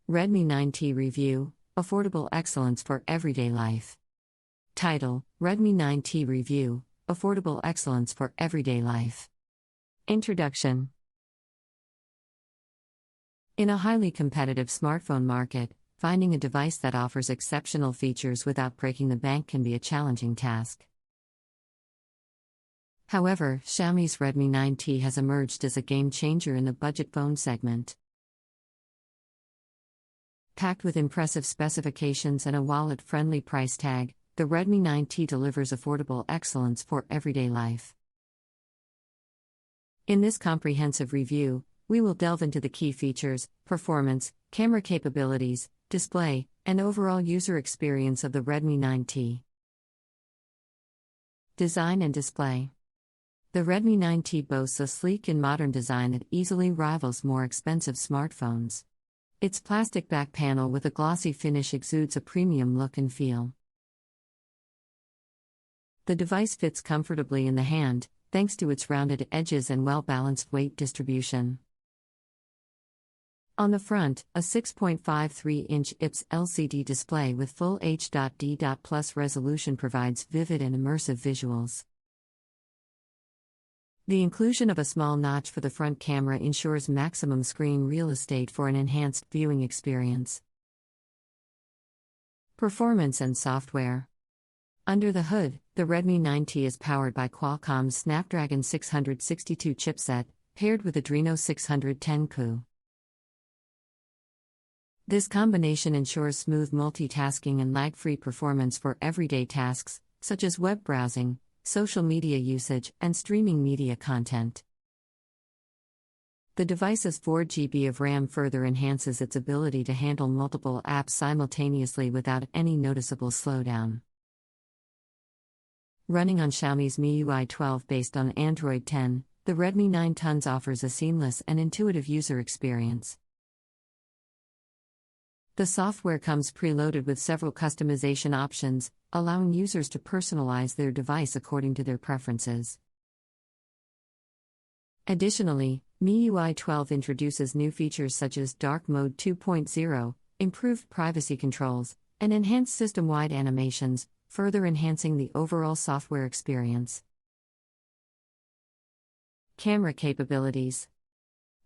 Redmi 9T Review, Affordable Excellence for Everyday Life. Title: Redmi 9T Review, Affordable Excellence for Everyday Life. Introduction. In a highly competitive smartphone market, finding a device that offers exceptional features without breaking the bank can be a challenging task. However, Xiaomi's Redmi 9T has emerged as a game-changer in the budget phone segment. Packed with impressive specifications and a wallet-friendly price tag, the Redmi 9T delivers affordable excellence for everyday life. In this comprehensive review, we will delve into the key features, performance, camera capabilities, display, and overall user experience of the Redmi 9T. Design and display. The Redmi 9T boasts a sleek and modern design that easily rivals more expensive smartphones. Its plastic back panel with a glossy finish exudes a premium look and feel. The device fits comfortably in the hand, thanks to its rounded edges and well-balanced weight distribution. On the front, a 6.53-inch IPS LCD display with full HD++ resolution provides vivid and immersive visuals. The inclusion of a small notch for the front camera ensures maximum screen real estate for an enhanced viewing experience. Performance and software. Under the hood, the Redmi 9T is powered by Qualcomm's Snapdragon 662 chipset, paired with Adreno 610 This combination ensures smooth multitasking and lag-free performance for everyday tasks, such as web browsing, social media usage, and streaming media content. The device's 4GB of RAM further enhances its ability to handle multiple apps simultaneously without any noticeable slowdown. Running on Xiaomi's MIUI 12 based on Android 10, the Redmi 9T offers a seamless and intuitive user experience. The software comes preloaded with several customization options, allowing users to personalize their device according to their preferences. Additionally, MIUI 12 introduces new features such as Dark Mode 2.0, improved privacy controls, and enhanced system-wide animations, further enhancing the overall software experience. Camera capabilities.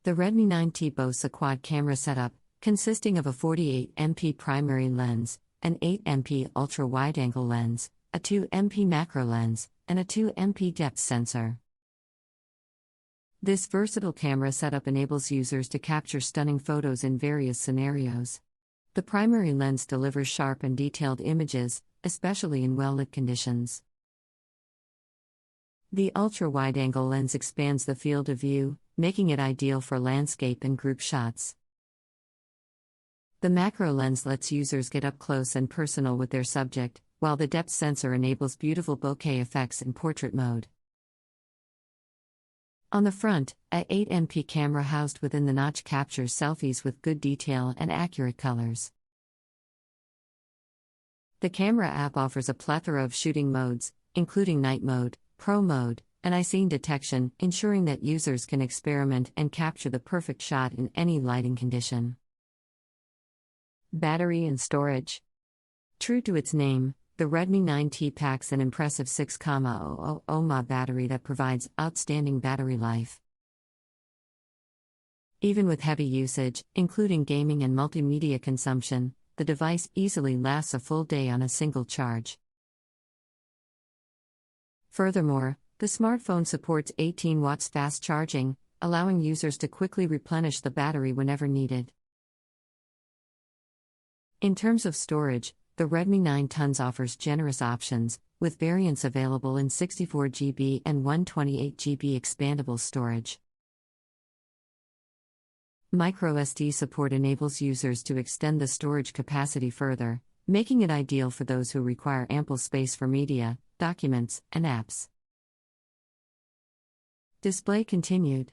The Redmi 9T boasts a quad camera setup, consisting of a 48MP primary lens, an 8MP ultra-wide-angle lens, a 2MP macro lens, and a 2MP depth sensor. This versatile camera setup enables users to capture stunning photos in various scenarios. The primary lens delivers sharp and detailed images, especially in well-lit conditions. The ultra-wide-angle lens expands the field of view, making it ideal for landscape and group shots. The macro lens lets users get up close and personal with their subject, while the depth sensor enables beautiful bokeh effects in portrait mode. On the front, a 8MP camera housed within the notch captures selfies with good detail and accurate colors. The camera app offers a plethora of shooting modes, including night mode, pro mode, and eye scene detection, ensuring that users can experiment and capture the perfect shot in any lighting condition. Battery and storage. True to its name, the Redmi 9T packs an impressive 6,000 mAh battery that provides outstanding battery life. Even with heavy usage, including gaming and multimedia consumption, the device easily lasts a full day on a single charge. Furthermore, the smartphone supports 18 watts fast charging, allowing users to quickly replenish the battery whenever needed. In terms of storage, the Redmi 9T offers generous options, with variants available in 64GB and 128GB expandable storage. MicroSD support enables users to extend the storage capacity further, making it ideal for those who require ample space for media, documents, and apps. Display continued.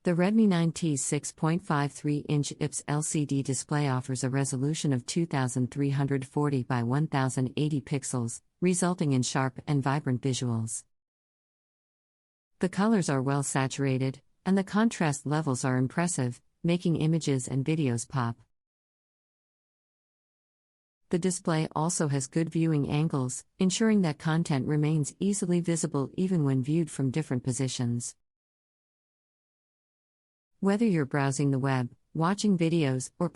The Redmi 9T's 6.53-inch IPS LCD display offers a resolution of 2340 by 1080 pixels, resulting in sharp and vibrant visuals. The colors are well saturated, and the contrast levels are impressive, making images and videos pop. The display also has good viewing angles, ensuring that content remains easily visible even when viewed from different positions. Whether you're browsing the web, watching videos, or